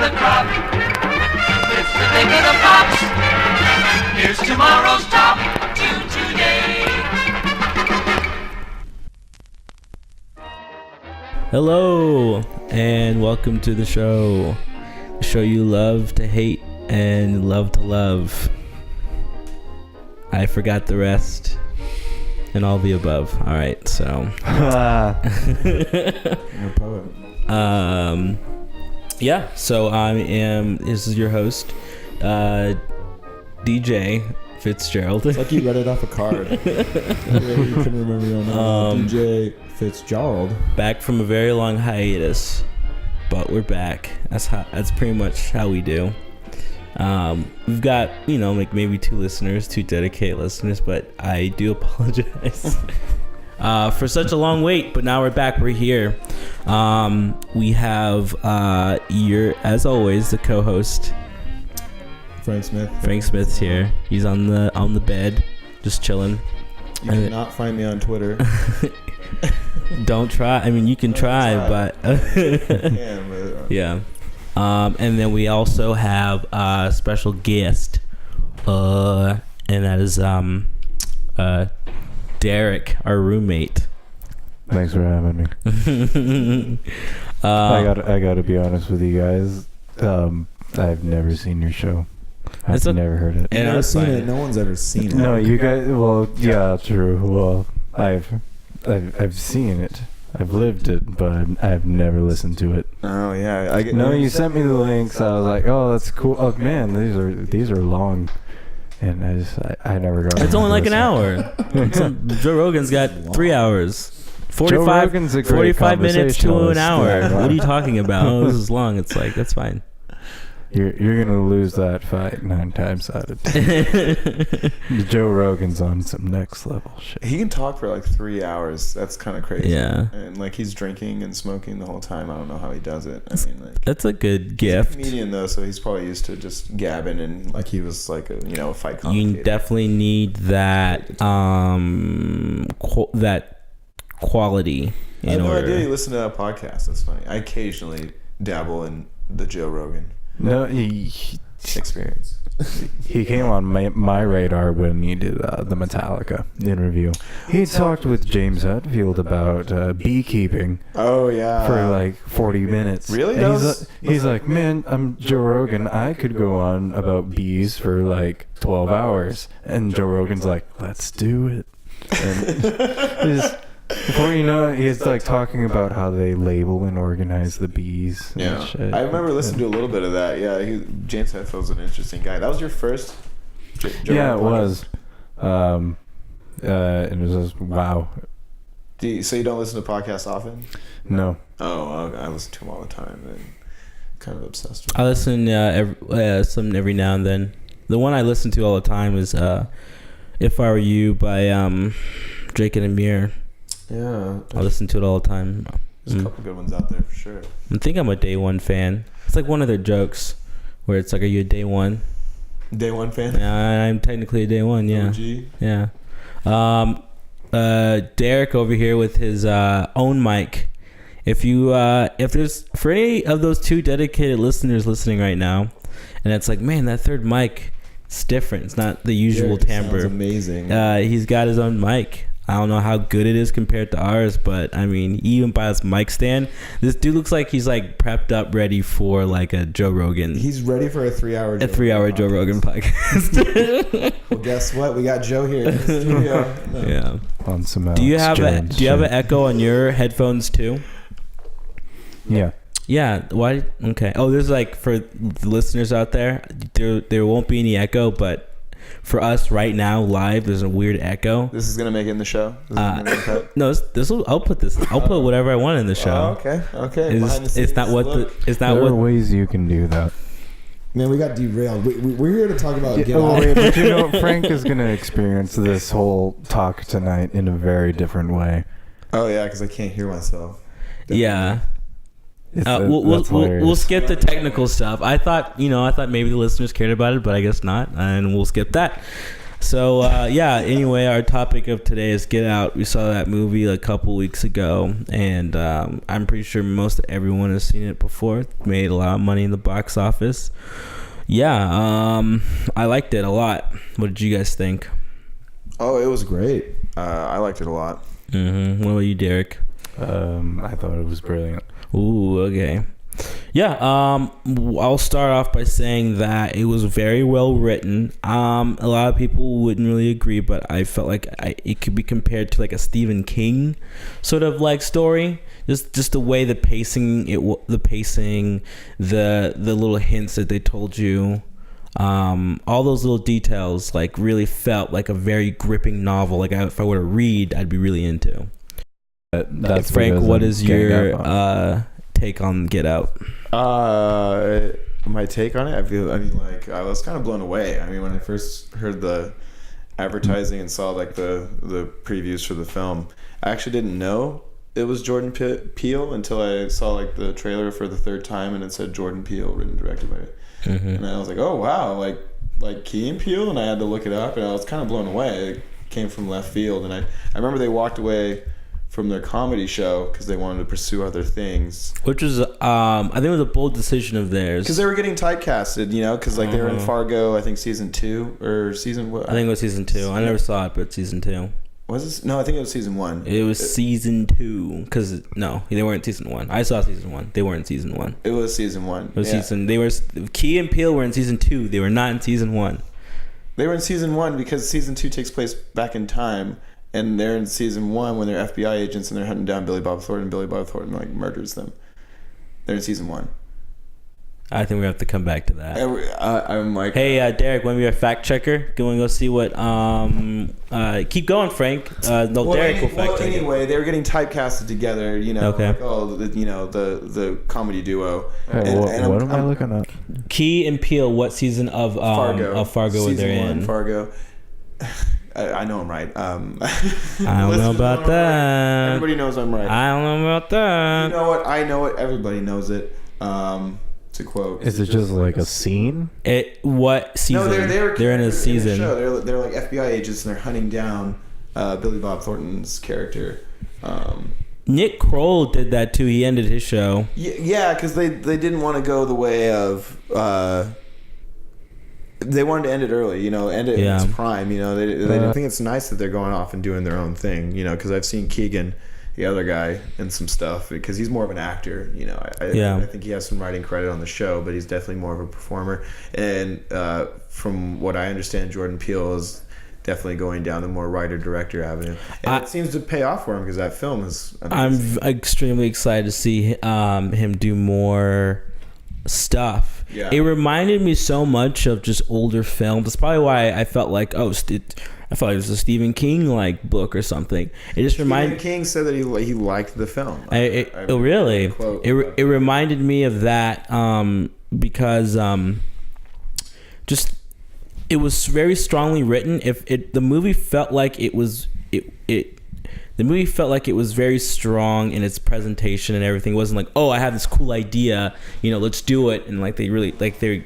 the crop. It's the pick of the pops. Here's tomorrow's top tune today. Hello, and welcome to the show. The show you love to hate and love to love. I forgot the rest and all the above. All right, so. You're a poet. Yeah, so this is your host, DJ Fitzgerald. It's like you read it off a card. You couldn't remember your own name. DJ Fitzgerald. Back from a very long hiatus, but we're back. That's pretty much how we do. We've got, like maybe two dedicated listeners, but I do apologize for such a long wait. But now we're back. We're here. We have as always, the co-host Frank Smith. Frank Smith's here. He's on the bed, just chilling. You cannot find me on Twitter. Don't try. I mean, you can try, but yeah. And then we also have a special guest, and that is Derek, our roommate. Thanks for having me. I gotta be honest with you guys. I've never seen your show. I've never heard it. And I've seen it. No one's ever seen it. No, you guys. Well, yeah, true. Well, I've seen it. I've lived it, but I've never listened to it. Oh yeah. No, you sent me the links. I was like, oh, that's cool. Oh man, these are long, and I never got. It's only like an hour. Joe Rogan's got 3 hours. 45 minutes to an hour. Yeah. What are you talking about? Oh, this is long. It's like, that's fine. You're gonna lose that fight 9 times out of 10. Joe Rogan's on some next level shit. He can talk for like 3 hours. That's kind of crazy. Yeah. And like he's drinking and smoking the whole time. I don't know how he does it. I mean, like that's a good gift. He's a comedian though, so he's probably used to just gabbing and like he was like a fight commentator. You definitely need that that quality in I have order. no idea you listen to that podcast. That's funny. I occasionally dabble in the Joe Rogan. No, he experience. He came on my radar when he did the Metallica interview. He talked with James Hetfield about beekeeping. Oh yeah, for like 40 minutes. Really? He's like, man, I'm Joe Rogan. I could go on about bees for like 12 hours. And Joe Rogan's like, let's do it. And before you know it, he's like talking about how they label and organize the bees. Yeah, and shit. I remember listening to a little bit of that. Yeah, James Hetfield's an interesting guy. That was your first. Yeah, it was. And it was just wow. So you don't listen to podcasts often? No. Oh, I listen to them all the time and kind of obsessed with I listen something every now and then. The one I listen to all the time is "If I Were You" by Drake and Amir. Yeah, I listen to it all the time. There's a couple good ones out there for sure. I think I'm a Day One fan. It's like one of their jokes where it's like, are you a Day One? Day One fan? Yeah, I'm technically a Day One, yeah. OG? Yeah. Derek over here with his own mic. If there's for any of those two dedicated listeners listening right now, and it's like, man, that third mic, it's different. It's not the usual Derek timbre. Sounds amazing. He's got his own mic. I don't know how good it is compared to ours, but I mean, even by his mic stand, this dude looks like he's like prepped up, ready for like a Joe Rogan. He's ready for a 3-hour. A 3-hour Joe Rogan podcast. Well, guess what? We got Joe here in the studio. Yeah. On some do you have an echo on your headphones too? Yeah. Yeah. Why? Okay. Oh, there's like for the listeners out there, there won't be any echo, but for us right now live, there's a weird echo. This is gonna make it in the show. No, I'll put this. I'll put whatever I want in the show. Okay. It's not what the. It's not there what. are ways you can do that. Man, we got derailed. We're here to talk about. But Frank is gonna experience this whole talk tonight in a very different way. Oh yeah, because I can't hear myself. Definitely. Yeah. We'll skip the technical stuff. I thought maybe the listeners cared about it, but I guess not, and we'll skip that. So yeah. Anyway, our topic of today is Get Out. We saw that movie a couple weeks ago, and I'm pretty sure most everyone has seen it before. Made a lot of money in the box office. Yeah, I liked it a lot. What did you guys think? Oh, it was great. I liked it a lot. Mm-hmm. What about you, Derek? I thought it was brilliant. Ooh, okay. Yeah, I'll start off by saying that it was very well written. A lot of people wouldn't really agree, but I felt like it could be compared to like a Stephen King sort of like story. Just the way the pacing, the little hints that they told you, all those little details like really felt like a very gripping novel. Like if I were to read, I'd be really into. That's Frank, what is your take on Get Out? My take on it, I was kind of blown away. I mean, when I first heard the advertising and saw like the previews for the film, I actually didn't know it was Jordan Peele until I saw like the trailer for the third time and it said Jordan Peele, written and directed by it. Mm-hmm. And I was like, oh wow, like Key and Peele, and I had to look it up, and I was kind of blown away. It came from left field, and I remember they walked away from their comedy show because they wanted to pursue other things, which was I think it was a bold decision of theirs, because they were getting typecasted, because like they were in Fargo, I think season 2 or season what? I think it was season 2. I never saw it, but season 2. Was this? No, I think it was season 1. It was season 2 because no, they weren't season 1. I saw season 1. They weren't season 1. It was season 1. It was season. They were Key and Peele were in season 2. They were not in season 1. They were in season 1 because season 2 takes place back in time. And they're in season 1 when they're FBI agents and they're hunting down Billy Bob Thornton. Billy Bob Thornton like murders them. They're in season 1. I think we have to come back to that. I'm like, hey, Derek, when we are fact checker, can we go see what? Keep going, Frank. Derek will fact check. Anyway, they were getting typecasted together. Okay. Like, the comedy duo. Hey, what am I looking at? Key and Peele. What season of Fargo season they're 1, in? Fargo. I know I'm right. I don't know about that. Everybody knows I'm right. I don't know about that. You know what? I know it. Everybody knows it. To quote. Is it just like a scene? What season? No, they're in a season. In show. They're like FBI agents and they're hunting down Billy Bob Thornton's character. Nick Kroll did that too. He ended his show. Yeah, because they didn't want to go the way of. They wanted to end it early, end it in its prime. I think it's nice that they're going off and doing their own thing, because I've seen Keegan, the other guy, in some stuff because he's more of an actor. I think he has some writing credit on the show, but he's definitely more of a performer. And from what I understand, Jordan Peele is definitely going down the more writer-director avenue. And it seems to pay off for him because that film is amazing. I'm extremely excited to see him do more stuff. Yeah. It reminded me so much of just older films. That's probably why I felt like it was a Stephen King like book or something. It just reminded. Stephen King said that he liked the film. Really? It reminded me of that because just it was very strongly written. The movie felt like it was the movie felt like it was very strong in its presentation and everything. It wasn't like, oh, I have this cool idea, let's do it. And it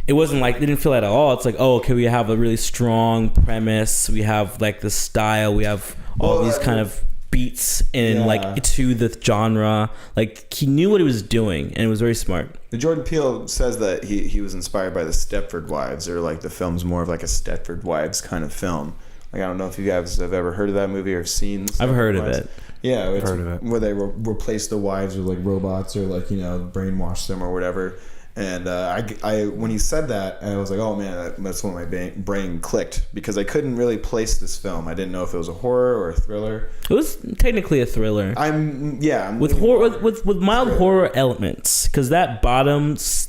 wasn't like, they didn't feel that at all. It's like, oh, okay, we have a really strong premise. We have like the style. We have all these kind of beats in to the genre. Like he knew what he was doing and it was very smart. Jordan Peele says that he was inspired by the Stepford Wives, or like the film's more of like a Stepford Wives kind of film. Like, I don't know if you guys have ever heard of that movie or seen. I've heard of it. Yeah, I've heard of it. Where they replace the wives with like robots or like brainwash them or whatever. And I when he said that, I was like, oh man, that's when my brain clicked, because I couldn't really place this film. I didn't know if it was a horror or a thriller. It was technically a thriller. With mild horror elements, because that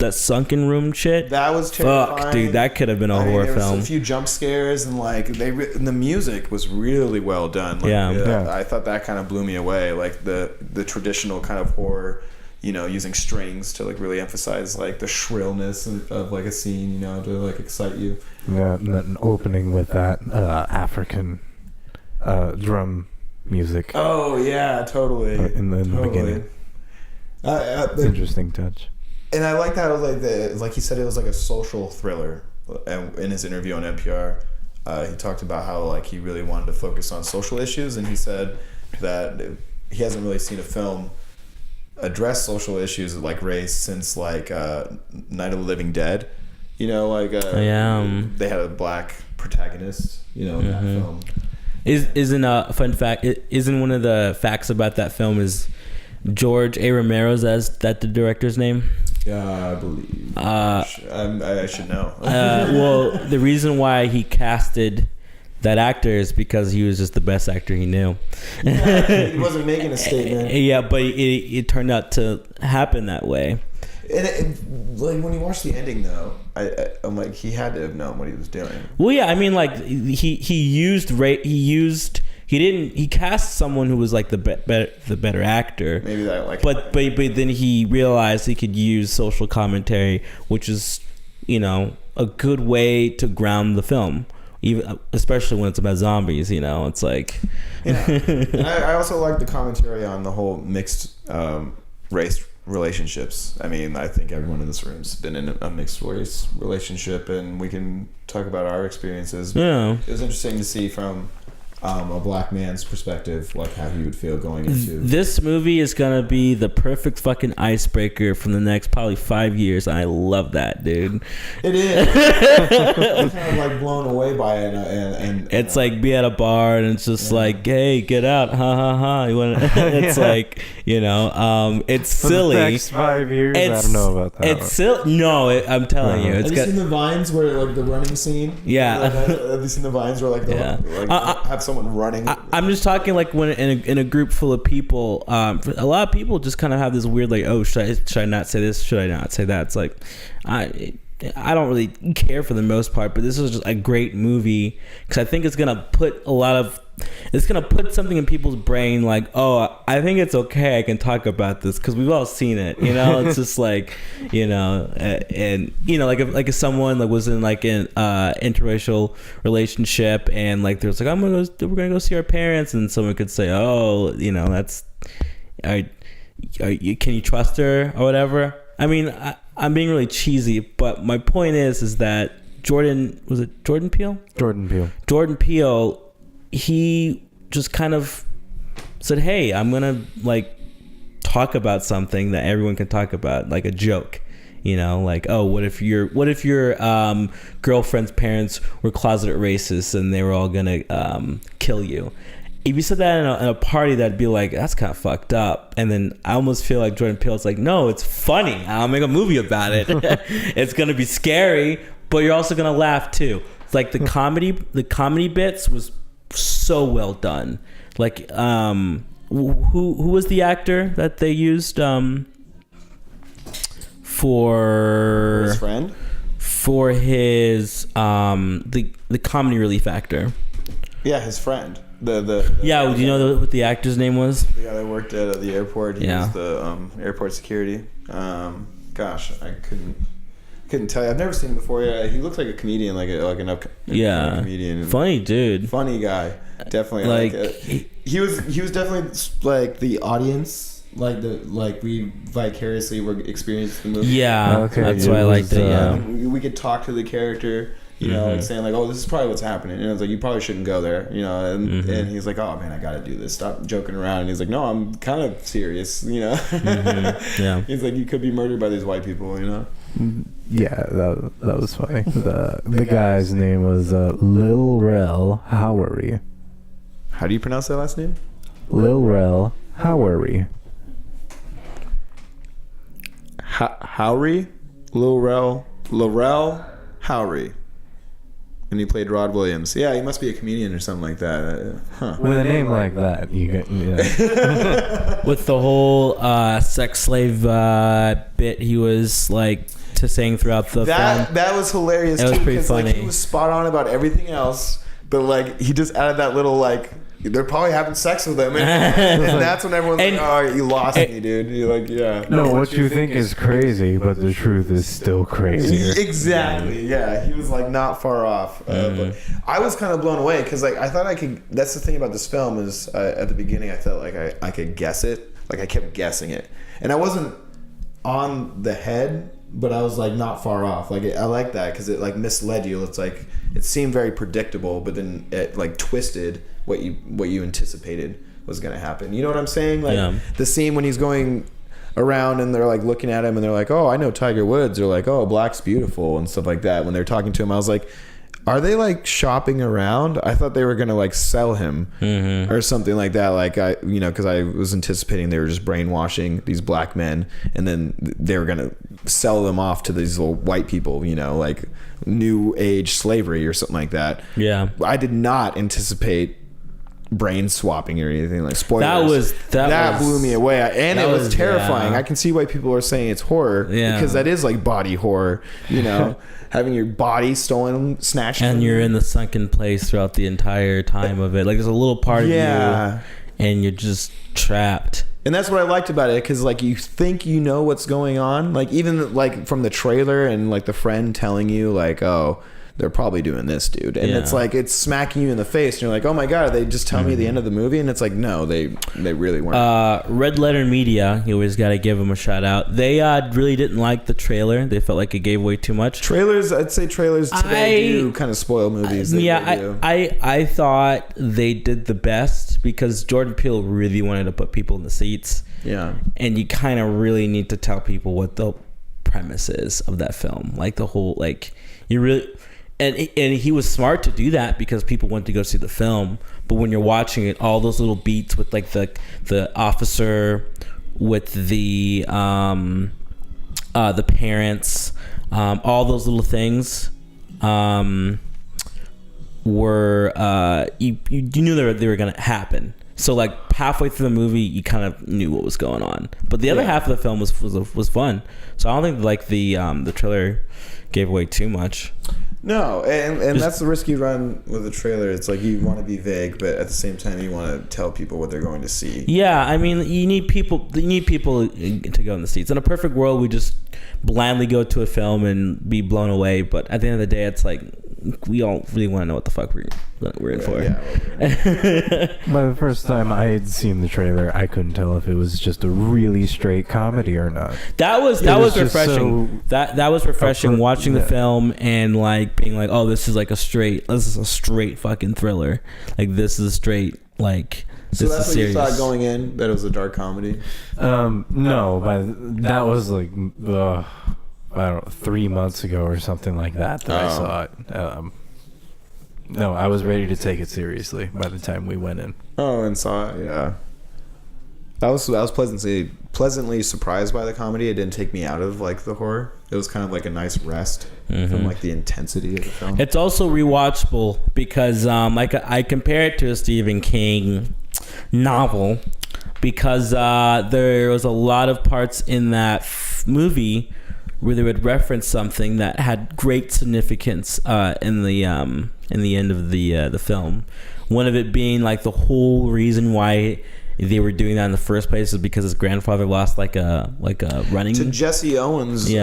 sunken room shit. That was terrifying. Fuck, dude, that could have been a horror film. There was a few jump scares and like the music was really well done. Like, I thought that kind of blew me away. Like the traditional kind of horror. Using strings to like really emphasize like the shrillness of like a scene, to like excite you. Yeah, and then opening with that African drum music. Oh yeah, totally. In the beginning. Interesting touch. And I like that. It was like he said, it was like a social thriller. In his interview on NPR, he talked about how like he really wanted to focus on social issues, and he said that he hasn't really seen a film address social issues like race since like Night of the Living Dead. You know, like they had a black protagonist. You know, in that film. Isn't a fun fact? Isn't one of the facts about that film is George A. Romero's? Is that the director's name? Yeah, I believe. I should know. Well, the reason why he casted that actor is because he was just the best actor he knew. He wasn't making a statement. Yeah, but it turned out to happen that way. And like when you watch the ending, though, I'm like, he had to have known what he was doing. Well, yeah, I mean, like he cast someone who was like the better actor. Maybe that like. But then he realized he could use social commentary, which is, you know, a good way to ground the film, even especially when it's about zombies. You know, it's like. Yeah, and I also like the commentary on the whole mixed race relationships. I mean, I think everyone in this room's been in a mixed race relationship, and we can talk about our experiences. Yeah, it was interesting to see from a black man's perspective, like how he would feel going into this movie. Is gonna be the perfect fucking icebreaker for the next probably 5 years. I love that, dude. It is. I'm kind of like blown away by it, and it's like be at a bar and it's just like, hey, get out, ha ha ha. You want? It's like, you know, it's for silly. The next 5 years, I don't know about that. It's silly. No, I'm telling you, it's have you seen the vines where like the running scene? Yeah. Have you seen the vines where like have someone running? I'm just talking like when in a group full of people, a lot of people just kind of have this weird like, oh, should I not say this? Should I not say that? It's like I don't really care for the most part, but this is just a great movie because I think it's gonna put something in people's brain like, oh, I think it's okay, I can talk about this because we've all seen it, you know. It's just like, you know, and you know, like if someone like was in like an interracial relationship and like there's like, we're gonna go see our parents, and someone could say, oh, you know, can you trust her or whatever. I mean, I'm being really cheesy, but my point is that Jordan Peele? Jordan Peele, he just kind of said, hey, I'm gonna like talk about something that everyone can talk about, like a joke, you know, like, oh, what if your girlfriend's parents were closeted racists and they were all gonna kill you? If you said that in a party, that'd be like, that's kind of fucked up. And then I almost feel like Jordan Peele's like, no, it's funny, I'll make a movie about it. It's gonna be scary, but you're also gonna laugh too. It's like the comedy bits was so well done. Like who was the actor that they used for his friend, for his the comedy relief actor? Yeah, his friend. Do you know what the actor's name was? The guy that worked at the airport. He was the airport security. Gosh, I couldn't tell you. I've never seen him before. Yeah, he looks like a comedian, like an upcoming comedian. Funny dude. Funny guy. Definitely. He was definitely like the audience. We vicariously were experiencing the movie. Yeah, okay, that's why I liked it. Yeah, we could talk to the character. You know, like saying like, "Oh, this is probably what's happening." And it's like, "You probably shouldn't go there." You know, and he's like, "Oh man, I gotta do this. Stop joking around." And he's like, "No, I'm kind of serious." You know, yeah. He's like, "You could be murdered by these white people." You know. Yeah, that was funny. The guy's name was Lil Rel Howery. How do you pronounce that last name? Lil Rel Howery. Howery, Lorel Howery. And he played Rod Williams. Yeah, he must be a comedian or something like that. Huh. With a name like that, you get with the whole sex slave bit he was like saying throughout the film. That was hilarious. It was pretty funny. Like, he was spot on about everything else, but like he just added that little like they're probably having sex with him, and that's when everyone's like, "Oh, you lost me, dude." You're like, "Yeah." No, what you think is crazy, but the truth is still crazier. Exactly. Yeah, he was like not far off. But I was kind of blown away because like I thought I could. That's the thing about this film is at the beginning I felt like I could guess it. Like I kept guessing it, and I wasn't on the head, but I was like not far off. Like I like that because it like misled you. It's like it seemed very predictable, but then it like twisted what you anticipated was gonna happen. You know what I'm saying? Like the scene when he's going around and they're like looking at him and they're like, oh, I know Tiger Woods, or like, oh, Black's beautiful and stuff like that. When they're talking to him, I was like, are they like shopping around? I thought they were gonna like sell him or something like that. Like because I was anticipating they were just brainwashing these black men, and then they were gonna sell them off to these little white people. Like new age slavery or something like that. Yeah, I did not anticipate brain swapping or anything. Like spoilers. That blew me away, and it was terrifying. I can see why people are saying it's horror because that is like body horror. Having your body stolen, snatched, and you're in the sunken place throughout the entire time of it. Like there's a little part of you, and you're just trapped. And that's what I liked about it, because like you think you know what's going on, like even like from the trailer and like the friend telling you like, oh, they're probably doing this, dude. And it's like, it's smacking you in the face. And you're like, oh my God, they just tell me the end of the movie. And it's like, no, they really weren't. Red Letter Media, you always got to give them a shout out. They really didn't like the trailer. They felt like it gave away too much. Trailers, I'd say trailers today do kind of spoil movies. I thought they did the best because Jordan Peele really wanted to put people in the seats. Yeah. And you kind of really need to tell people what the premise is of that film. Like the whole, like, you really... And he was smart to do that because people went to go see the film. But when you're watching it, all those little beats with like the officer, with the parents, all those little things were you knew they were gonna happen. So like halfway through the movie, you kind of knew what was going on. But the other half of the film was fun. So I don't think like the trailer gave away too much. No, and that's the risk you run with a trailer. It's like you want to be vague, but at the same time you want to tell people what they're going to see. Yeah, I mean, you need people to go in the seats. In a perfect world, we just blindly go to a film and be blown away. But at the end of the day, it's like we all really want to know what the fuck we're in for. By the first time I had seen the trailer, I couldn't tell if it was just a really straight comedy or not. That was refreshing. That was refreshing watching the film and like being like, oh, this is a straight fucking thriller. Like this is a straight like. So that's what you thought going in, that it was a dark comedy? No, but that was like I don't know, 3 months ago or something like that I saw it. No, I was ready to take it seriously by the time we went in. Oh, and saw it, yeah. I was pleasantly surprised by the comedy. It didn't take me out of like the horror. It was kind of like a nice rest from like the intensity of the film. It's also rewatchable because like I compare it to a Stephen King novel because there was a lot of parts in that movie where they would reference something that had great significance in the end of the film. One of it being like the whole reason why they were doing that in the first place is because his grandfather lost like a running to Jesse Owens. He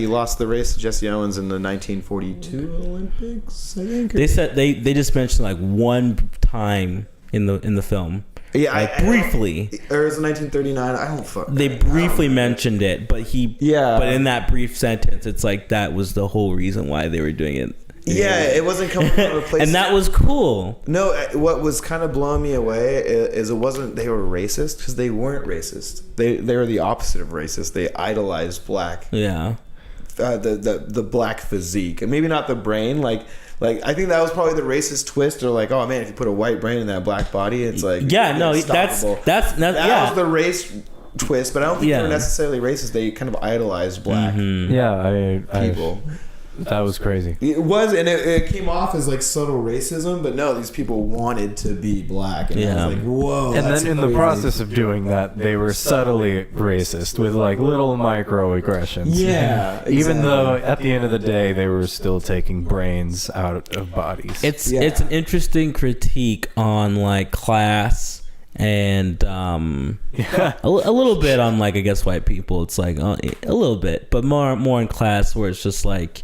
lost the race to Jesse Owens in the 1942 Olympics. I think they said they just mentioned like one time in the film. Yeah, like briefly. Or was it 1939? I don't fuck. They briefly mentioned it, but but in that brief sentence, it's like that was the whole reason why they were doing it. Yeah, it wasn't coming from a place. And that was cool. No, what was kind of blowing me away is it wasn't they were racist, because they weren't racist. They were the opposite of racist. They idolized black. Yeah. The black physique, and maybe not the brain. Like I think that was probably the racist twist. Or like, oh man, if you put a white brain in that black body, it's like that was the race twist. But I don't think they were necessarily racist. They kind of idolized black. People. That was crazy. It was, and it came off as like subtle racism, but no, these people wanted to be black, and I was like, whoa. And then in the process of doing that, they were subtly racist with like little microaggressions. Yeah, exactly. Even though at the end of the day, they were still taking brains out of bodies. It's an interesting critique on like class. And a little bit on like I guess white people. It's like a little bit, but more in class where it's just like,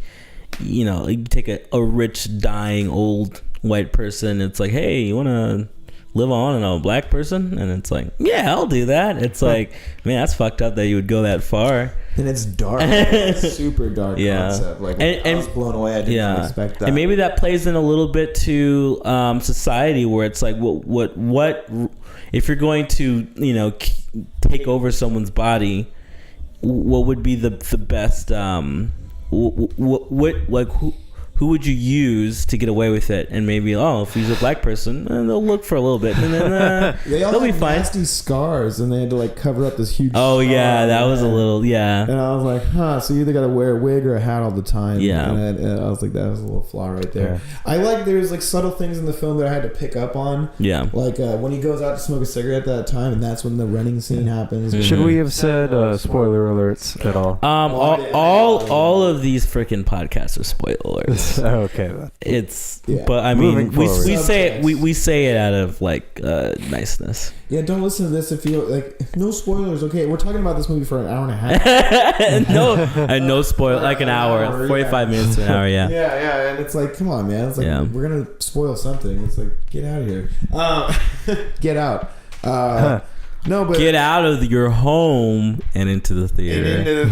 you know, you take a rich dying old white person. It's like, hey, you want to live on and a black person? And it's like, yeah, I'll do that. It's like, man, that's fucked up that you would go that far. And it's dark. It's super dark concept. Like, I was blown away. I didn't expect that. And maybe that plays in a little bit to society, where it's like, what if you're going to, take over someone's body, what would be the best, who would you use to get away with it? And maybe, if he's a black person, they'll look for a little bit, and then they all they'll be had fine. nasty scars, and they had to like cover up this huge. Oh scar yeah, that was a little And I was like, so you either got to wear a wig or a hat all the time. Yeah. And I was like, that was a little flaw right there. Yeah. I like there's like subtle things in the film that I had to pick up on. Yeah. Like when he goes out to smoke a cigarette at that time, and that's when the running scene happens. Should we have said spoiler alerts at all? All of these freaking podcasts are spoiler alerts. Okay. Then. But I mean, Moving forward. we say it out of like niceness. Yeah, don't listen to this if you like. No spoilers, okay? We're talking about this movie for an hour and a half. no spoil, like an hour, 45 minutes to an hour. Yeah. Yeah, and it's like, come on, man. It's like we're gonna spoil something. It's like, get out of here. Get out. No, but get out of your home and into the theater.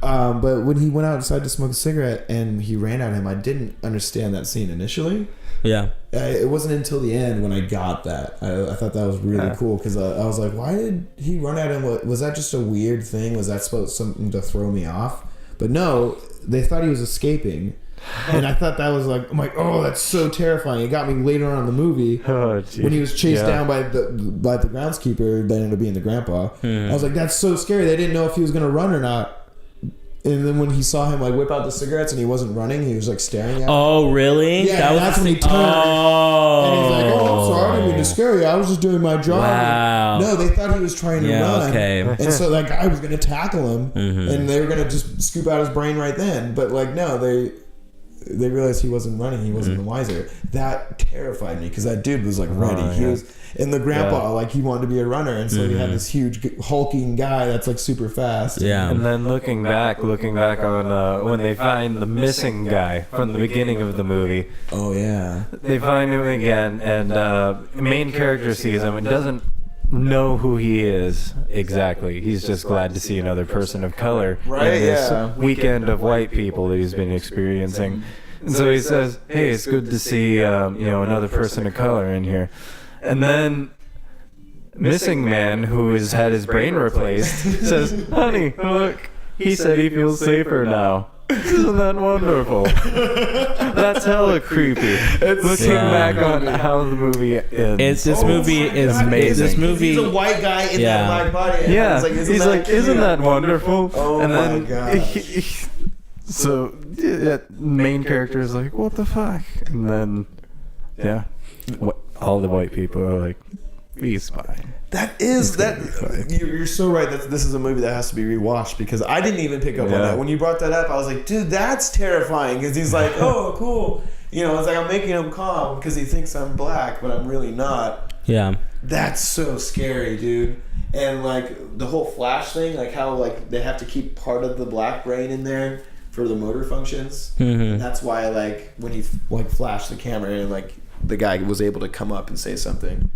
But when he went outside to smoke a cigarette and he ran at him, I didn't understand that scene initially. Yeah. It wasn't until the end when I got that. I thought that was really cool because I was like, why did he run at him? Was that just a weird thing? Was that supposed something to throw me off? But no, they thought he was escaping. And I thought that was like, I'm like, oh, that's so terrifying. It got me later on in the movie when he was chased down by the groundskeeper that ended up being the grandpa. I was like, that's so scary. They didn't know if he was going to run or not. And then when he saw him like whip out the cigarettes and he wasn't running, he was like staring at him. Oh, really? Yeah, that's when he turned. And he's like, I'm sorry, I didn't mean to scare you. I was just doing my job. Wow. No, they thought he was trying to run. Okay. And so that guy was going to tackle him. And they were going to just scoop out his brain right then. But like, no, they realized he wasn't running. He wasn't the wiser. That terrified me because that dude was like ready. He was, and the grandpa, like he wanted to be a runner. And so he had this huge hulking guy that's like super fast. Yeah. And then looking back on when they find the missing guy from the beginning of the movie. Oh, yeah. They find him again, and main character sees him and doesn't know who he is exactly. He's just glad to see another person of color in this weekend of white people that he's been experiencing. And so he says, hey, it's good to see another person of color in here. And then missing man, who has had his brain replaced, says, honey, look, he said he feels safer now. Isn't that wonderful? That's hella creepy. Looking back on how the movie ends. This movie is amazing. This movie. He's a white guy in that black body. And yeah. He's like, isn't that wonderful? Oh and my then gosh. So main character is like, what the fuck? And then, all the white people are like, he's fine. You're so right. This is a movie that has to be rewatched because I didn't even pick up on that. When you brought that up, I was like, dude, that's terrifying because he's like, oh, cool. It's like I'm making him calm because he thinks I'm black, but I'm really not. Yeah. That's so scary, dude. And like the whole flash thing, like how like they have to keep part of the black brain in there for the motor functions. And that's why like when he like flashed the camera and like the guy was able to come up and say something.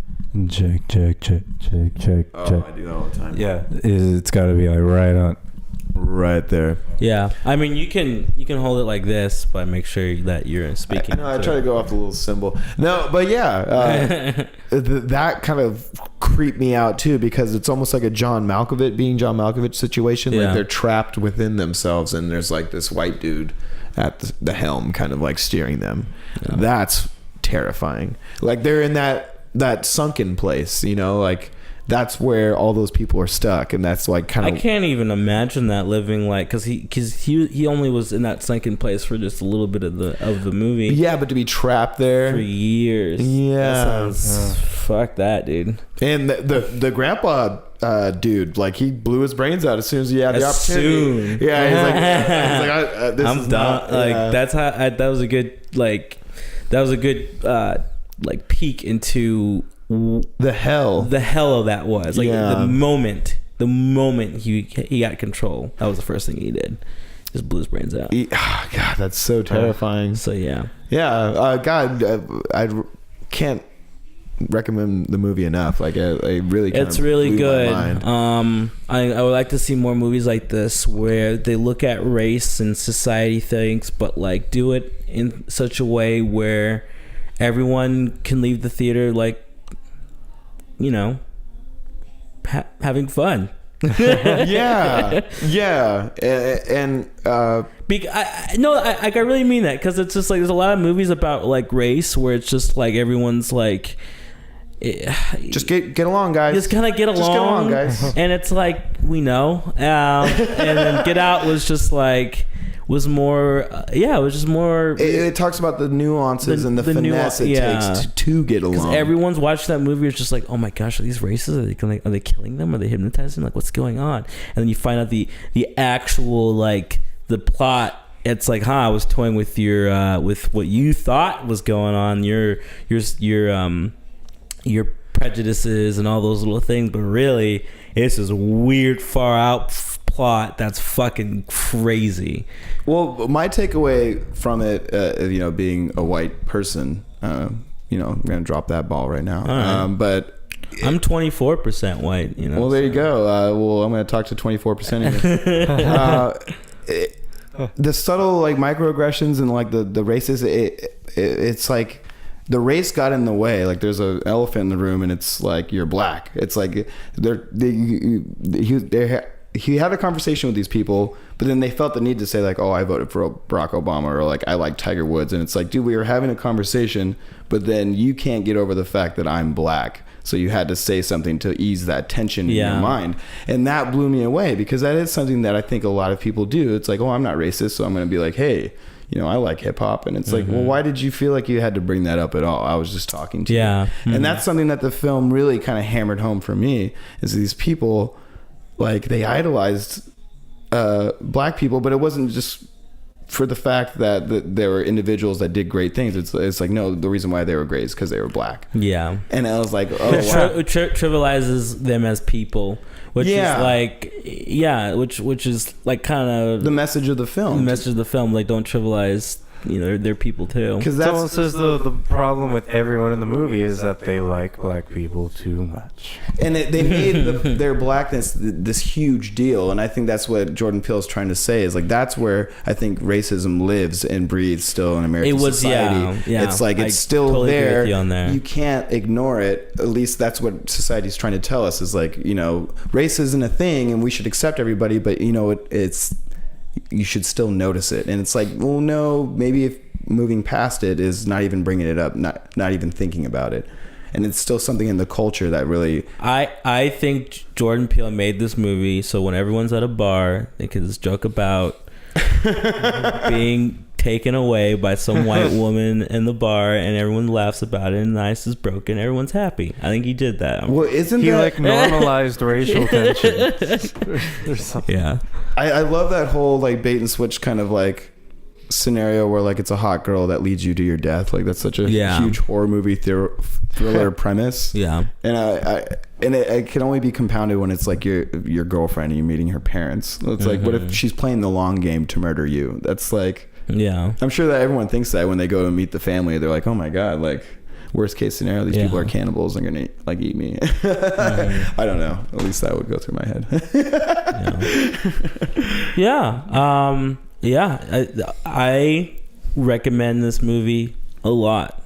Check. Oh, I do that all the time. Yeah, it's got to be like right there. Yeah, I mean you can hold it like this, but make sure that you're speaking. I know. I try to go off the little symbol. No, but yeah, that kind of creeped me out too because it's almost like a John Malkovich situation. Yeah. Like they're trapped within themselves, and there's like this white dude at the helm, kind of like steering them. Yeah. That's terrifying. Like they're in that sunken place, like that's where all those people are stuck, and that's like kind of. I can't even imagine that living like because he only was in that sunken place for just a little bit of the movie. Yeah, but to be trapped there for years. Yeah, fuck that, dude. And the grandpa dude, like he blew his brains out as soon as he had the opportunity. Yeah, he's like, I'm done. That's how. That was a good like peek into the hell of that was like the moment he got control. That was the first thing he did. Just blew his brains out. God, that's so terrifying. So yeah. God, I can't recommend the movie enough. Like I really kind It's of really blew good. my mind. I would like to see more movies like this where they look at race and society things, but like do it in such a way where everyone can leave the theater like, you know, having fun. yeah, and I really mean that, because it's just like there's a lot of movies about like race where it's just like everyone's like, just get along, guys. just kind of get along. Just get along, guys. And it's like, we know. And then Get Out was just like, was more, it was just more. It talks about the nuances and the finesse it takes to get along. Everyone's watching that movie. It's just like, oh my gosh, are these racist? Are they killing them? Are they hypnotizing them? Like, what's going on? And then you find out the actual, like, the plot. It's like, I was toying with your with what you thought was going on, your prejudices and all those little things, but really it's this weird far out plot that's fucking crazy. Well, my takeaway from it, being a white person, I'm gonna drop that ball right now. Right. But I'm 24% white. Well, there you go. I'm gonna talk to 24% again. The subtle like microaggressions and like the races, it's like the race got in the way. Like there's an elephant in the room and it's like, you're black. It's like he had a conversation with these people, but then they felt the need to say like, oh, I voted for Barack Obama, or like, I like Tiger Woods. And it's like, dude, we were having a conversation, but then you can't get over the fact that I'm black. So you had to say something to ease that tension in your mind. And that blew me away, because that is something that I think a lot of people do. It's like, oh, I'm not racist, so I'm going to be like, hey, I like hip hop. And it's like, well, why did you feel like you had to bring that up at all? I was just talking to you. And that's something that the film really kind of hammered home for me, is these people, like, they idolized black people, but it wasn't just for the fact that there were individuals that did great things. It's like, no, the reason why they were great is because they were black. Yeah. And I was like, oh, wow. It trivializes them as people, which is like, which is like kind of the message of the film. The message of the film, like, don't trivialize, they're people too. Because that's says the problem with everyone in the movie is that they like black people too much, and they made their blackness this huge deal. And I think that's what Jordan Peele is trying to say, is like, that's where I think racism lives and breathes still in American society. It's like, it's still totally there. Agree with you on there. You can't ignore it. At least that's what society's trying to tell us, is like, race isn't a thing and we should accept everybody, but it's you should still notice it. And it's like, well, no, maybe if moving past it is not even bringing it up, not even thinking about it. And it's still something in the culture that really... I think Jordan Peele made this movie so when everyone's at a bar, they can just joke about being taken away by some white woman in the bar, and everyone laughs about it, and the ice is broken, everyone's happy. I think he did that. Well, isn't he that... like normalized racial tension or something? Yeah. I love that whole like bait and switch kind of like scenario where like it's a hot girl that leads you to your death. Like, that's such a huge horror movie thriller premise. Yeah. And it can only be compounded when it's like your girlfriend and you're meeting her parents. It's like, what if she's playing the long game to murder you? That's like... Yeah. I'm sure that everyone thinks that when they go and meet the family. They're like, oh my God, like, worst case scenario, these people are cannibals and gonna like eat me. I don't know. At least that would go through my head. I recommend this movie a lot.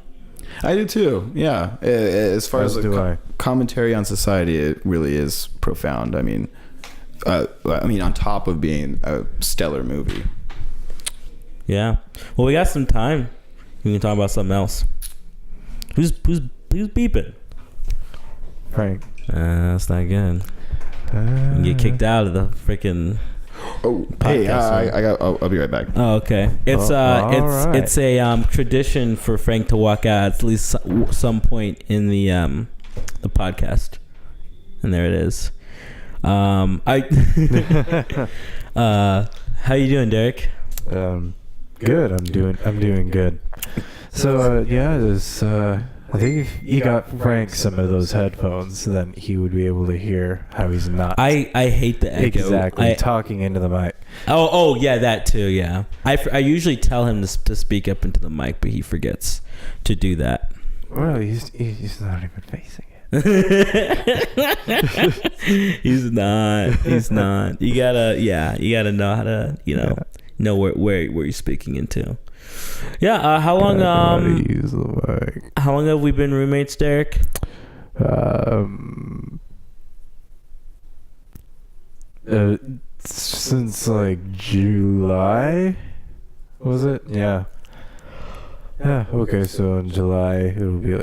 I do too. Yeah. As far as commentary on society, it really is profound. I mean, on top of being a stellar movie. Yeah. Well, we got some time. We can talk about something else. Who's beeping? Frank. That's not good. You get kicked out of the freaking. Oh, hey! I'll be right back. Oh, okay. It's it's a tradition for Frank to walk out at least some point in the podcast, and there it is. How you doing, Derek? Good. I'm doing good. So I think if you got Frank some of those headphones, then he would be able to hear how he's not. I hate the echo. Exactly, talking into the mic. Oh yeah, that too. Yeah, I usually tell him to speak up into the mic, but he forgets to do that. Well, he's not even facing it. He's not. You gotta know how to, know where you're speaking into. Yeah. How long? Use the mic. How long have we been roommates, Derek? Since like July, was it? Yeah. Yeah. Okay. So in July it'll be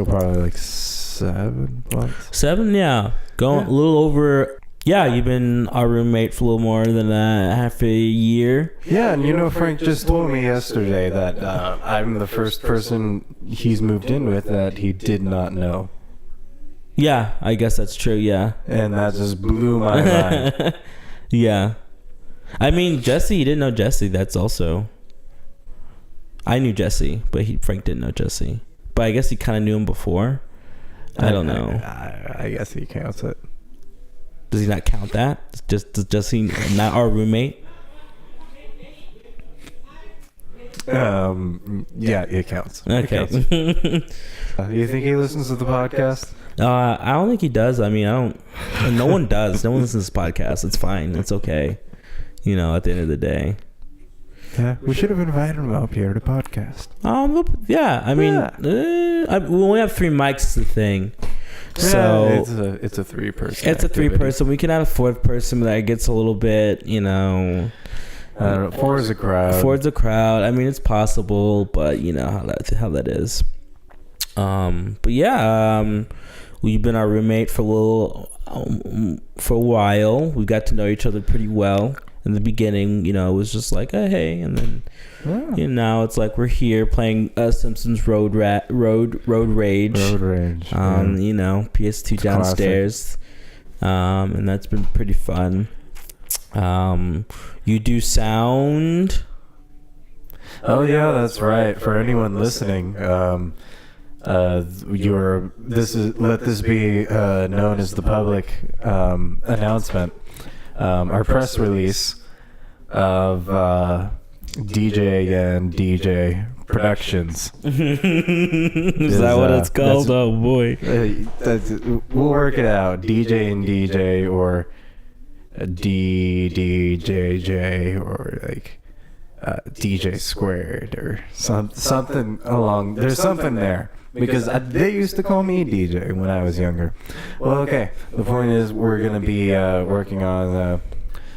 probably like 7 months. 7, yeah. Going a little over. Yeah, you've been our roommate for a little more than half a year. Yeah, and Frank just told me yesterday that I'm the first person he's moved in with that he did not know. Yeah, I guess that's true, yeah. And that just blew my mind. Yeah. I mean, Jesse, you didn't know Jesse. That's also... I knew Jesse, but Frank didn't know Jesse. But I guess he kind of knew him before. I don't know. I guess he counts it. Does he not count that? Does Jesse not our roommate? Yeah, it counts. Okay. It counts. You think he listens to the podcast? I don't think he does. I mean, I don't. No one does. No one listens to this podcast. It's fine. It's okay. At the end of the day. Yeah, we should have invited him up here to podcast. Yeah. I mean, we only have 3 mics. The thing. So it's a 3-person. It's a 3-person. We can add a 4th person, but that gets a little bit, I don't know, 4 is a crowd. 4 is a crowd. I mean, it's possible, but you know how that is. But yeah, we've been our roommate for a while. We got to know each other pretty well. In the beginning, it was just like, oh, hey, and then now it's like we're here playing Simpsons Road Rage. Road Rage. On PS2 it's downstairs, and that's been pretty fun. You do sound. Oh yeah, that's right. For anyone listening, let this be known as the public announcement. Our press release of DJ and DJ Productions. Is that what it's called? Oh boy. We'll work it out. DJ and DJ, or DDJJ, or like DJ squared, or something along. There's something there. Because they used to call me DJ when I was younger. Well, okay. The point is, we're going to be working on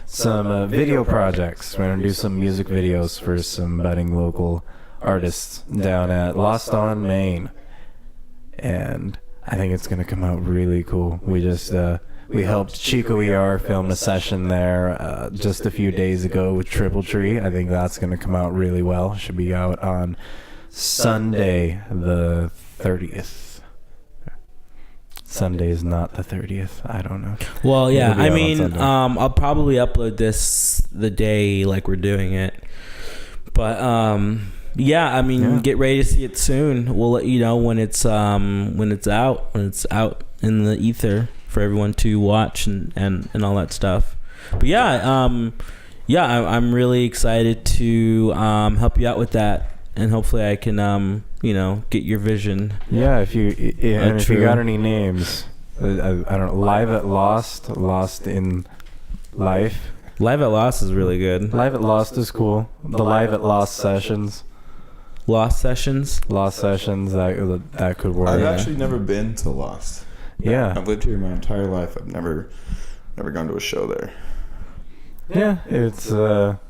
some video projects. We're going to do some music videos for some budding local artists down at Lost on Main. And I think it's going to come out really cool. We helped Chico ER film a session there just a few days ago with Triple Tree. I think that's going to come out really well. It should be out on Sunday the 30th. Sunday is not the 30th. I don't know. Well, yeah. I mean, I'll probably upload this the day like we're doing it. But yeah. I mean, get ready to see it soon. We'll let you know when it's out in the ether for everyone to watch and all that stuff. But yeah, I'm really excited to help you out with that. And hopefully I can, get your vision. Yeah, if you got any names, I don't know. Live at Lost in Life. Live at Lost is really good. Live at Lost is cool. The Live at Lost sessions. Lost Sessions. That could work. I've actually never been to Lost. Yeah, I've lived here my entire life. I've never gone to a show there. Yeah, it's well,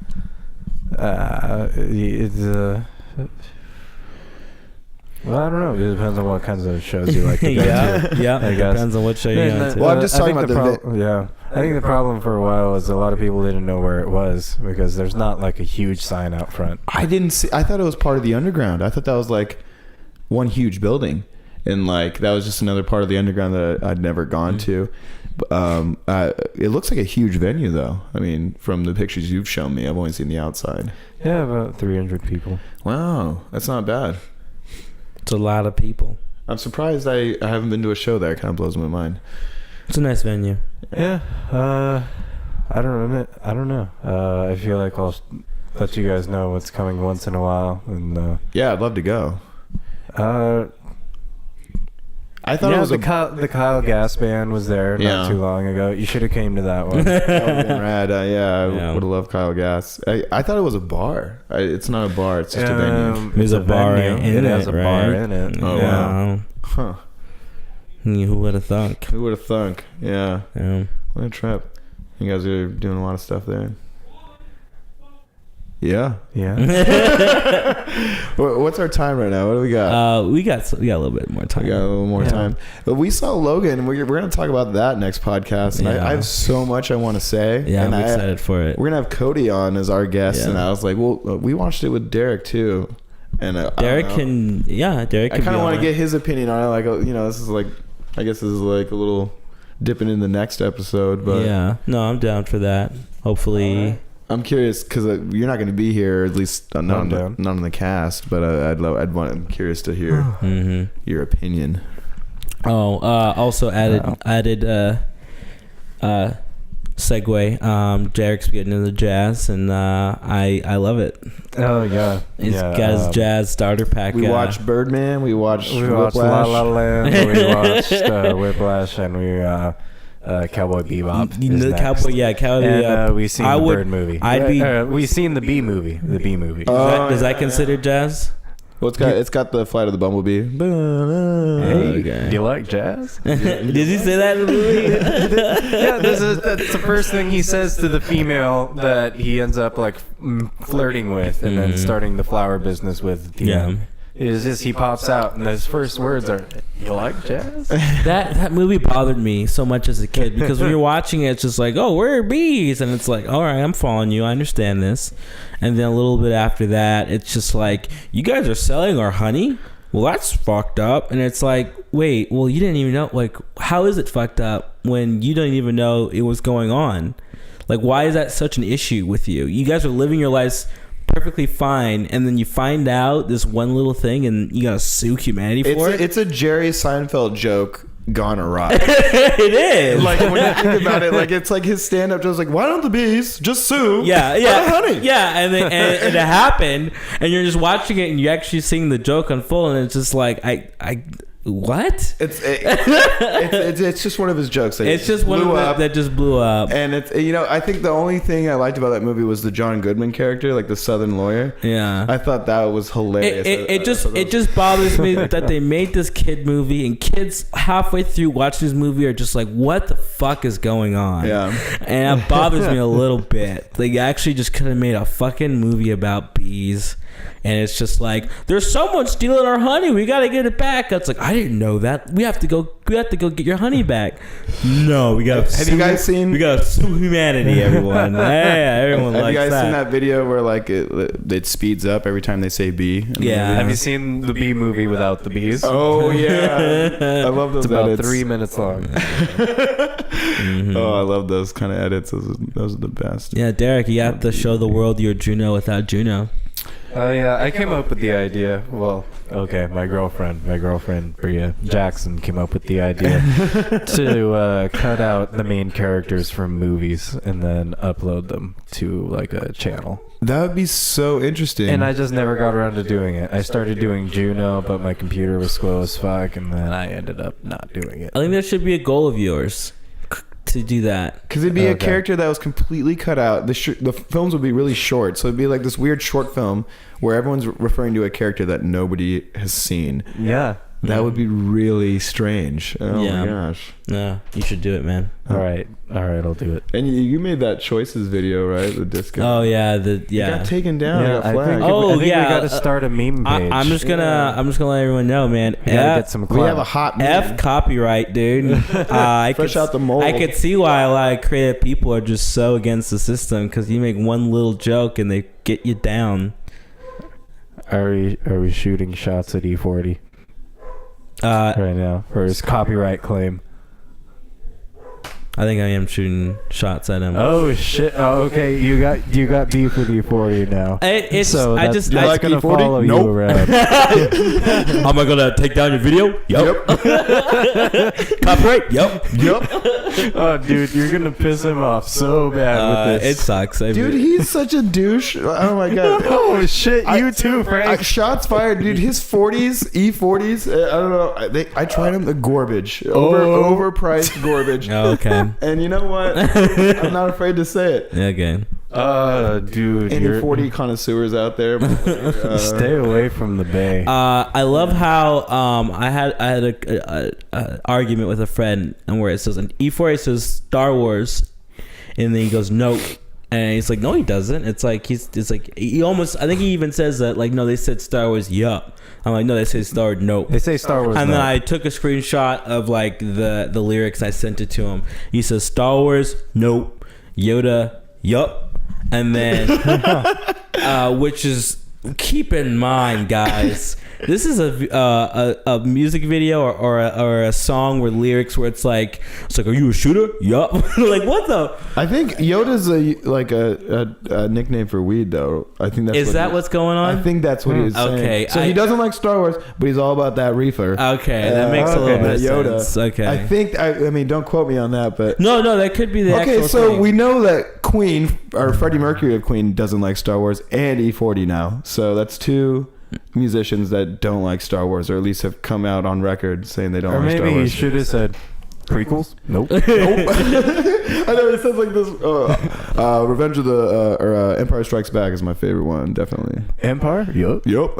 I don't know. It depends on what kinds of shows you like to go to. Yeah. It depends on what show you go to. Well, I'm just talking about I think the problem for a while was a lot of people didn't know where it was because there's not like a huge sign out front. I didn't see. I thought it was part of the underground. I thought that was like one huge building, and like that was just another part of the underground that I'd never gone to. It looks like a huge venue, though. I mean, from the pictures you've shown me, I've only seen the outside. Yeah, about 300 people. Wow, that's not bad. It's a lot of people. I'm surprised I haven't been to a show there. It kind of blows my mind. It's a nice venue. Yeah. I don't know. I feel like I'll let you guys know what's coming once in a while. And yeah, I'd love to go. I thought it was the Kyle Gass band was there not too long ago. You should have came to that one. That would have been rad. I would have loved Kyle Gass. I thought it was a bar. It's not a bar. It's just a venue. There's a bar in it. It has a right? bar in it. Oh, wow. Huh. Who would have thunk? Who would have thunk? Yeah. What a trip. You guys are doing a lot of stuff there. Yeah. What's our time right now? What do we got? We got a little bit more time. We got a little more time. But we saw Logan. We're going to talk about that next podcast. And I have so much I want to say. Yeah, and I'm excited for it. We're going to have Cody on as our guest. Yeah. And I was like, well, we watched it with Derek too. And Derek can I kind of want to get his opinion on it. Like, this is like, I guess this is like a little dipping in the next episode. But yeah, no, I'm down for that. Hopefully. I'm curious because you're not going to be here, at least not on the cast. But I'm curious to hear your opinion. Oh, also added segue. Derek's getting into jazz, and I love it. Oh yeah, he's got his jazz starter pack. We watched Birdman. We watched La La Land. We watched Whiplash, and we. Cowboy Bebop. Cowboy Bebop. We seen the Bird movie. We seen the Bee movie. The Bee movie. Does that consider jazz? Well, it's got the Flight of the Bumblebee. Hey, do you like jazz? Did he say that in the movie? Yeah, that's the first thing he says to the female that he ends up like flirting with, and then starting the flower business with. Is just he pops out and his first words are, "You like jazz?" That movie bothered me so much as a kid because when you're watching it, it's just like, "Oh, where are bees?" And it's like, "All right, I'm following you. I understand this." And then a little bit after that, it's just like, "You guys are selling our honey? Well, that's fucked up." And it's like, "Wait, well, you didn't even know. Like, how is it fucked up when you don't even know it was going on? Like, why is that such an issue with you? You guys are living your lives." Perfectly fine, and then you find out this one little thing, and you gotta sue humanity for it. It's a Jerry Seinfeld joke gone awry. It is. Like when you think about it, like it's like his stand-up just like, why don't the bees just sue? Yeah, honey. Yeah, and it happened, and you're just watching it, and you're actually seeing the joke unfold, and it's just like, what? It's just one of his jokes. It's just one of that just blew up. And it's I think the only thing I liked about that movie was the John Goodman character, like the Southern lawyer. Yeah, I thought that was hilarious. It just bothers me that they made this kid movie, and kids halfway through watching this movie are just like, what the fuck is going on? Yeah, and it bothers me a little bit. They actually just could have made a fucking movie about bees. And it's just like, there's someone stealing our honey. We gotta get it back. It's like, I didn't know that. We have to go get your honey back. No, we gotta. Have you guys seen? We gotta sue humanity, everyone. Yeah, everyone likes that. Have you guys seen that video where like it speeds up every time they say bee? Yeah. Have you seen the Bee movie without the bees? Oh yeah, I love those. It's about edits. 3 minutes long. Oh, I love those kind of edits. Those are the best. Yeah, Derek, you have to show the world you're Juno without Juno. I came up with the idea. Well, okay, my girlfriend Bria Jackson came up with the idea to cut out the main characters from movies and then upload them to like a channel. That would be so interesting. And I just never got around to doing it. I started doing Juno, but my computer was slow as fuck, and then I ended up not doing it. I think that should be a goal of yours. To do that, because it'd be a character that was completely cut out. The films would be really short, so it'd be like this weird short film where everyone's referring to a character that nobody has seen. Yeah, that would be really strange. Oh my gosh! Yeah, you should do it, man. All right, I'll do it. And you made that choices video, right? The disco. Oh yeah, It got taken down. Yeah, got flagged. I think we got to start a meme page. I'm just gonna let everyone know, man. We gotta get some clout. We have a hot meme. F copyright, dude. Fresh out the mold. I could see why a lot of creative people are just so against the system because you make one little joke and they get you down. Are we shooting shots at E40 right now for his copyright claim? I think I am shooting shots at him. Oh shit! Oh, okay, you got beef with E40 now. It's So I that's just I, like gonna E40? follow Nope. you around. am I gonna take down your video? Yep. Copyright? Yep. Oh, dude, you're gonna piss him off so bad with It this. sucks. I Dude, mean, he's such a douche. Oh my god. Oh shit! You too, Frank. Shots fired, dude. His 40s, E40s. I don't know. I tried them. The garbage, overpriced garbage. oh, okay. And you know what? I'm not afraid to say it. Okay. Dude, Any you're 40 connoisseurs out there? stay away from the bay. I love how I had a argument with a friend, and where it says an E4 says Star Wars, and then he goes nope, and he's like no he doesn't. It's like he almost, I think he even says that like no they said Star Wars yup. I'm like no they say Star Wars nope. They say Star Wars. And then no. I took a screenshot of like the lyrics. I sent it to him. He says Star Wars nope, Yoda yup, and then which is, keep in mind guys, this is a music video or a song where lyrics where it's like are you a shooter? Yup. Like what the? I think Yoda's a nickname for weed though. I think that's What's going on? I think that's what he was saying. Okay, So he doesn't like Star Wars, but he's all about that reefer. Okay, that makes a little bit of Yoda. sense. Okay. I think I mean don't quote me on that, but No, that could be the okay. actual So thing. we know that Queen or Freddie Mercury of Queen doesn't like Star Wars and E40 now. So that's two musicians that don't like Star Wars, or at least have come out on record saying they don't Or like Star maybe you Wars. should have said prequels. Nope. I know it sounds like this. Revenge of the or Empire Strikes Back is my favorite one, definitely. Empire. Yup. Yep.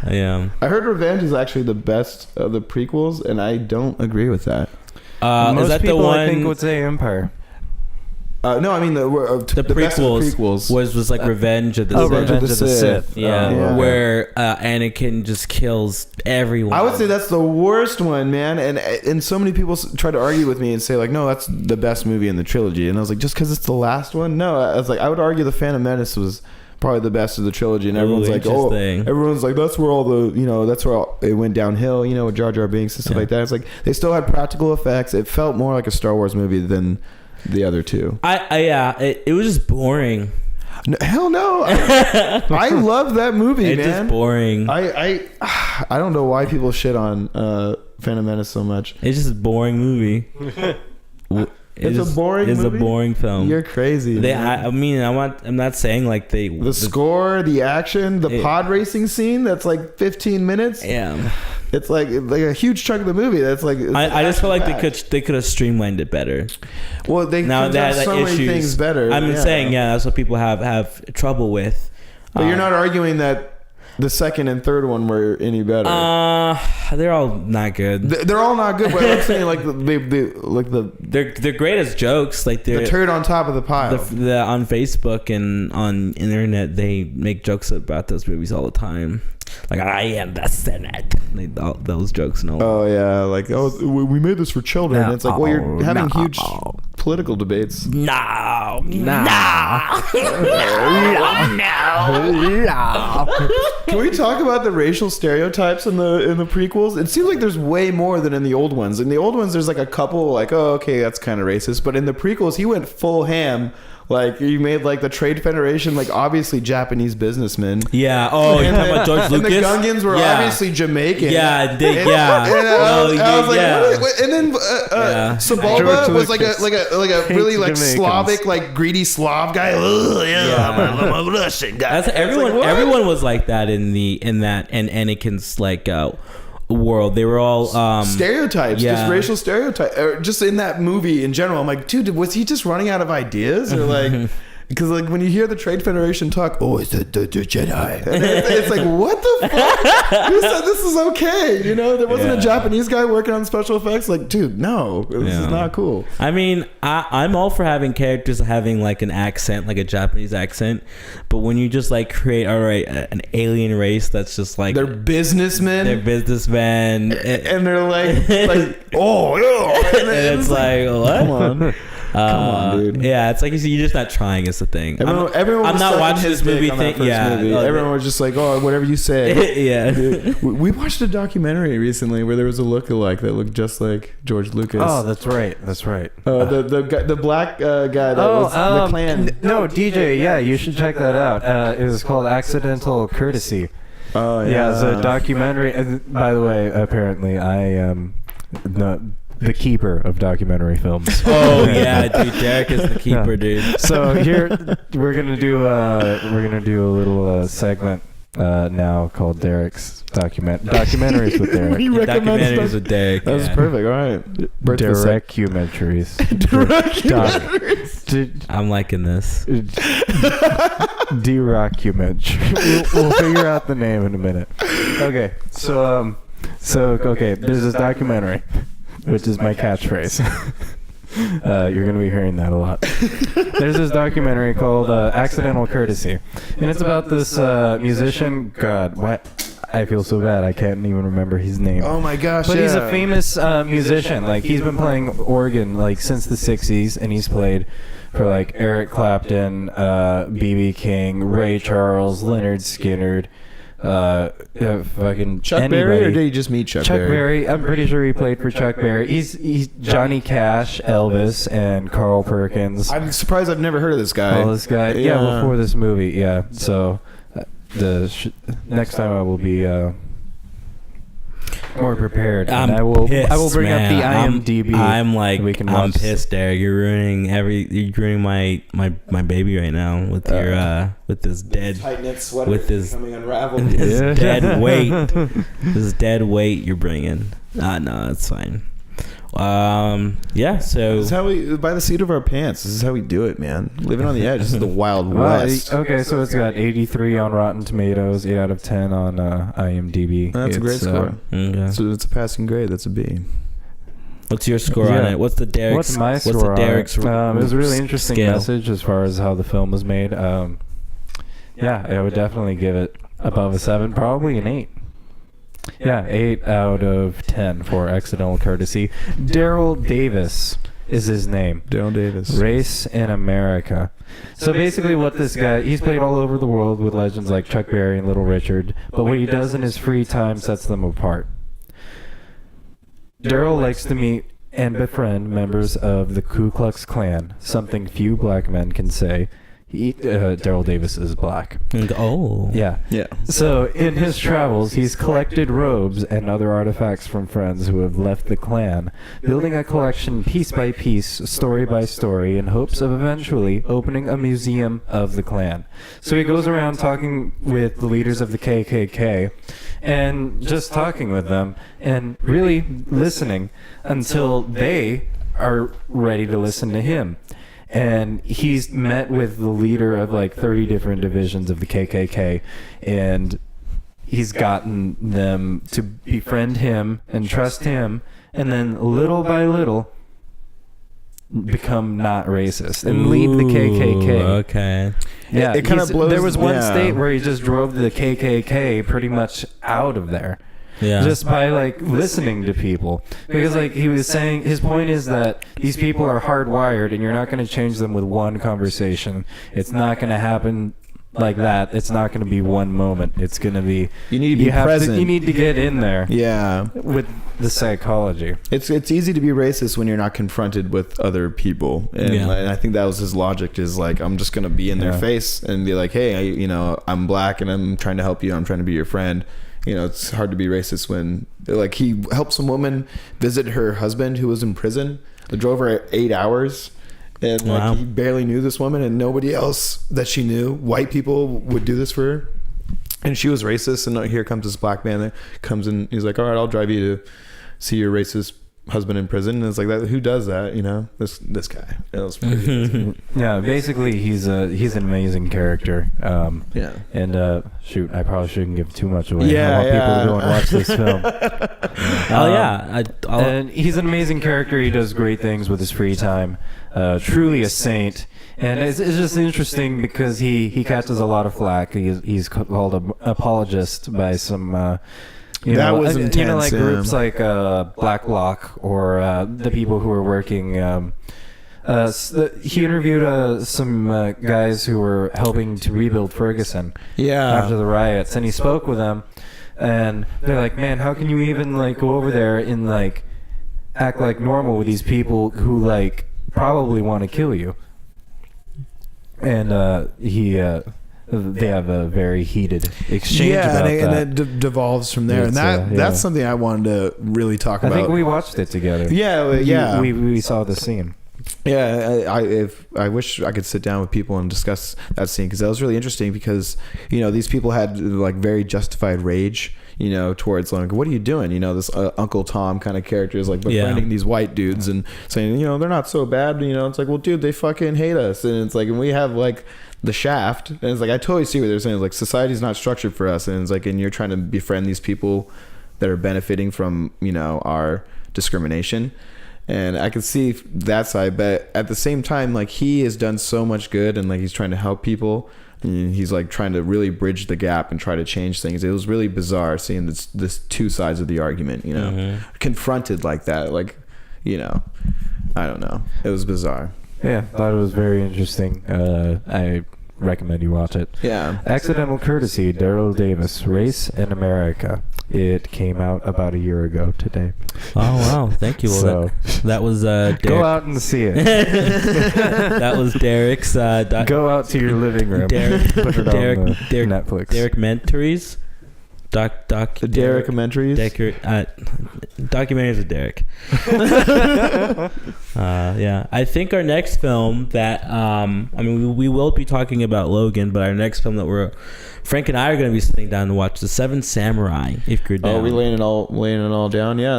Yeah. I heard Revenge is actually the best of the prequels, and I don't agree with that. Most Is that people the one? I think would say Empire. No, I mean the best of the prequels. was like Revenge of the Sith. Revenge of the Sith. Yeah, Yeah. where Anakin just kills everyone. I would say that's the worst one, man. And so many people try to argue with me and say like, no, that's the best movie in the trilogy. And I was like, just because it's the last one? No, I was like, I would argue the Phantom Menace was probably the best of the trilogy. And everyone's like, oh, interesting. everyone's like, that's where all the, that's where it went downhill. With Jar Jar Binks and stuff like that. It's like they still had practical effects. It felt more like a Star Wars movie than the other two. It was just boring. No, hell no. I love that movie, It's man. just boring. I don't know why people shit on Phantom Menace so much. It's just a boring movie. It's a boring It's movie? a boring film. You're crazy. I mean, I'm not saying like the score, the action, the pod racing scene that's like 15 minutes. Yeah. It's like a huge chunk of the movie. That's like I just feel like they could have streamlined it better. Well, they Now could that have so many things better. I'm saying that's what people have trouble with. But you're not arguing that the second and third one were any better. They're all not good. They're all not good. But I'm saying like They're great as jokes. Like they're the turd on top of the pile. the on Facebook and on internet, they make jokes about those movies all the time. Like I am the Senate. Those jokes and all. Oh yeah, like we made this for children. No. It's like you're having No. huge political debates. No. Can we talk about the racial stereotypes in the prequels? It seems like there's way more than in the old ones. In the old ones, there's like a couple like, oh, okay, that's kind of racist. But in the prequels, he went full ham. Like he made like the Trade Federation, like obviously Japanese businessmen. Yeah. Oh, you're talking about George Lucas. And the Gungans were obviously Jamaican. Yeah. And I was like, what? And then Sebulba was like a really like Jamaicans. Slavic, like greedy Slav guy. I'm a Russian guy. That's everyone was like that in Anakin's like world. They were all stereotypes, just racial stereotypes, or just in that movie in general. I'm like, dude, was he just running out of ideas, or like? Because like when you hear the Trade Federation talk, oh, it's the Jedi, and it's like, what the fuck? Who said this is okay? There wasn't a Japanese guy working on special effects. Like, dude, no, this is not cool. I mean, I'm all for having characters having like an accent, like a Japanese accent, but when you just like create an alien race that's just like They're businessmen. and and they're like oh yeah, and it's like what? come on. on, dude. Yeah, it's like you're just not trying. Is the thing. Everyone I'm was not sucking watching his this movie. dick on that first movie. Yeah, Everyone was just like, "Oh, whatever you say." yeah. Dude, we watched a documentary recently where there was a lookalike that looked just like George Lucas. Oh, that's right. The black guy that was the Klan. No, DJ. Yeah, you should check that out. It was called Accidental Courtesy. Oh Yeah, it's a documentary. And by the way, apparently I am the keeper of documentary films. Oh yeah, dude, Derek is the keeper, dude. So here we're gonna do a little segment now called Derek's documentaries with Derek. He recommends Documentaries stuff. with Derek. That was perfect. All right. Documentaries. I'm liking this. Documentary. We'll figure out the name in a minute. Okay, so there's this documentary, which is my catchphrase. You're gonna be hearing that a lot. There's this documentary called Accidental Courtesy, and it's about this musician. God, what? I feel so bad. I can't even remember his name. Oh my gosh! But he's a famous musician. Like, he's been playing organ like since the '60s, and he's played for like Eric Clapton, B.B. King, Ray Charles, Lynyrd Skynyrd, fucking Chuck anybody. Berry, or did you just meet Chuck Berry? I'm pretty sure he played for Chuck Berry. He's Johnny Cash, Elvis, and Carl Perkins. I'm surprised I've never heard of this guy. Oh, this guy. Yeah, before this movie. Yeah. So next time I will be more prepared. And I will bring up the IMDb. I'm pissed, Derek. You're ruining my baby right now with your with this dead tight-knit sweater with this coming unraveled. this dead weight. This dead weight you're bringing. No, it's fine. Yeah, so this is how we, by the seat of our pants. This is how we do it, man. Living on the edge. This is the Wild West. Okay, so it's got 83 on Rotten Tomatoes, 8 out of 10 on IMDb. That's a great score. Okay. So it's a passing grade. That's a B. What's your score on it? What's the Derek's? What's my score? What's the Derek's? It was a really interesting scale? message as far as how the film was made. Yeah, I would definitely give it above a 7, probably an 8. Yeah, 8 out of 10 for Accidental Courtesy. Daryl Davis is his name. Daryl Davis. Race in America. So basically what this guy, he's played all over the world with legends like Chuck Berry and Little Richard, but what he does in his free time sets them apart. Daryl likes to meet and befriend members of the Ku Klux Klan, something few black men can say. Daryl Davis is black. Oh. Yeah. So in his travels, he's collected robes and other artifacts from friends who have left the Klan, building a collection piece by piece, story by story, in hopes of eventually opening a museum of the Klan. So he goes around talking with the leaders of the KKK and just talking with them and really listening until they are ready to listen to him. And he's met with the leader of like 30 different divisions of the KKK, and he's gotten them to befriend him and trust him, and then little by little become not racist and leave the KKK. Okay. Yeah, it kind of blows. There was one state where he just drove the KKK pretty much out of there. Yeah. Just by like listening to people, because like he was saying, his point is that these people are hardwired and you're not going to change them with one conversation. It's not going to happen like that. It's not going to be one moment. It's going to be, you need to be present. You need to get in there. Yeah. With the psychology. It's easy to be racist when you're not confronted with other people, and I think that was his logic. Is like, I'm just going to be in their face and be like, hey, I'm black and I'm trying to help you. I'm trying to be your friend. It's hard to be racist when, like, he helped some woman visit her husband who was in prison. They drove her 8 hours, and like, he barely knew this woman, and nobody else that she knew, white people, would do this for her. And she was racist, and here comes this black man that comes in. He's like, all right, I'll drive you to see your racist husband in prison. And it's like, that, who does that? This guy. That was pretty Yeah, basically he's an amazing character. And shoot, I probably shouldn't give too much away. I want people to go and watch this film. And he's an amazing character. He does great things with his free time. Truly a saint. And it's just interesting because he catches a lot of flack. He's called an apologist by some was intense. Like groups like Black Bloc or the people who are working He interviewed some guys who were helping to rebuild Ferguson after the riots, and he spoke with them, and they're like, man, how can you even like go over there and like act like normal with these people who like probably want to kill you? And they have a very heated exchange about that. And it devolves from there. And that's something I wanted to really talk about. I think we watched it together. Yeah. We saw the scene. Yeah, I wish I could sit down with people and discuss that scene, because that was really interesting, because, you know, these people had like very justified rage, you know, towards like, what are you doing? You know, this Uncle Tom kind of character is like befriending these white dudes and saying, you know, they're not so bad. You know, it's like, well, dude, they fucking hate us. And it's like, and we have like the Shaft, and it's like, I totally see what they're saying. It's like, society's not structured for us, and it's like, and you're trying to befriend these people that are benefiting from, you know, our discrimination. And I can see that side, but at the same time, like, he has done so much good, and like, he's trying to help people, and he's like trying to really bridge the gap and try to change things. It was really bizarre seeing this two sides of the argument, you know, confronted like that. Like, you know, I don't know. It was bizarre. Yeah, thought it was very interesting. I recommend you watch it. Yeah. Accidental Courtesy, Daryl Davis, Race in America. It came out about a year ago today. Oh wow! Thank you. Well, So that was Derek. go out and see it. That was Derek's. Go out to your living room. Derek, Put it Derek, on the Derek, Netflix. Documentaries. Documentaries. Documentaries of Derek. Yeah, I think our next film that I mean, we will be talking about Logan, but our next film that Frank and I are going to be sitting down to watch, The Seven Samurai. If you're down. Oh, we laying it all down. Yeah,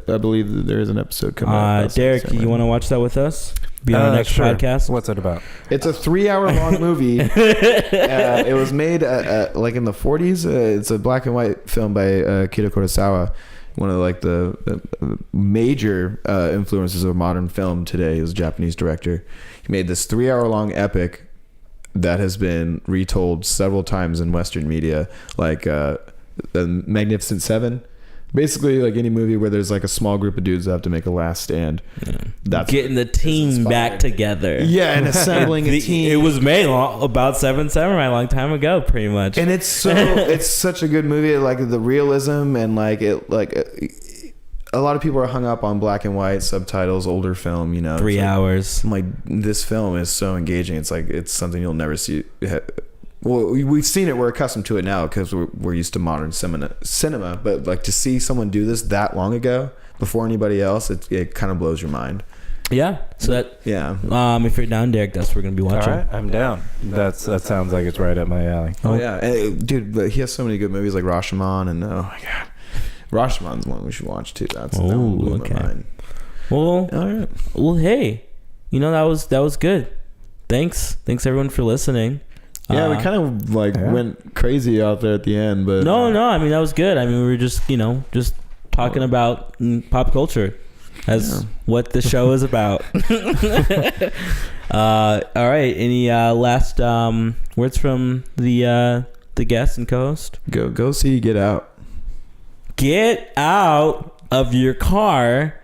I believe that there is an episode coming out. Derek, you want to watch that with us? Be on our next sure. podcast. What's it about? It's a 3-hour long movie. It was made like in the 40s. It's a black and white film by Akira Kurosawa, one of like the major influences of modern film today. He was a Japanese director. He made this 3-hour long epic that has been retold several times in Western media, like The Magnificent Seven. Basically, like any movie where there's like a small group of dudes that have to make a last stand. Yeah. That's getting the team back together. Yeah, and assembling a team. It was made about Seven Samurai a long time ago, pretty much. And it's such a good movie. Like the realism and like it, like a lot of people are hung up on black and white subtitles, older film. You know, 3 hours. I'm like, this film is so engaging. It's like it's something you'll never see. Well, we've seen it. We're accustomed to it now because we're used to modern cinema. But like to see someone do this that long ago before anybody else, it kind of blows your mind. Yeah. So if you're down, Derek, that's what we're gonna be watching. All right, I'm down. That sounds like it's right up my alley. Oh yeah, and, dude, he has so many good movies like Rashomon, and oh my god, Rashomon's one we should watch too. That blew my mind. Well, all right. Well, hey, you know, that was good. Thanks everyone for listening. Yeah, we kind of went crazy out there at the end, but no, I mean, that was good. I mean, we were just talking about pop culture as what the show is about. All right, any last words from the guest and co-host? Go see Get Out. Get out of your car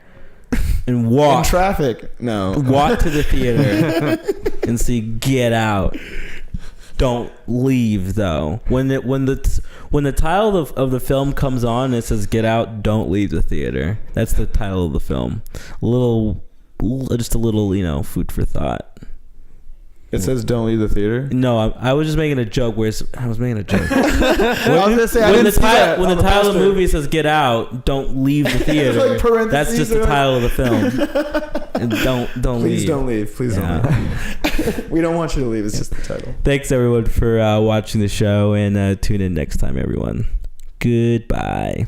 and walk in traffic. No, walk to the theater and see Get Out. Don't leave though. When the title of the film comes on and it says "Get Out," don't leave the theater. That's the title of the film. Just a little, food for thought. It says "Don't leave the theater." No, I was just making a joke. I was making a joke. I was gonna say when the title of the movie says "Get Out," don't leave the theater. Like that's just the title of the film. And don't Please leave. don't leave. Please don't leave. We don't want you to leave. It's just the title. Thanks everyone for watching the show, and tune in next time, everyone. Goodbye.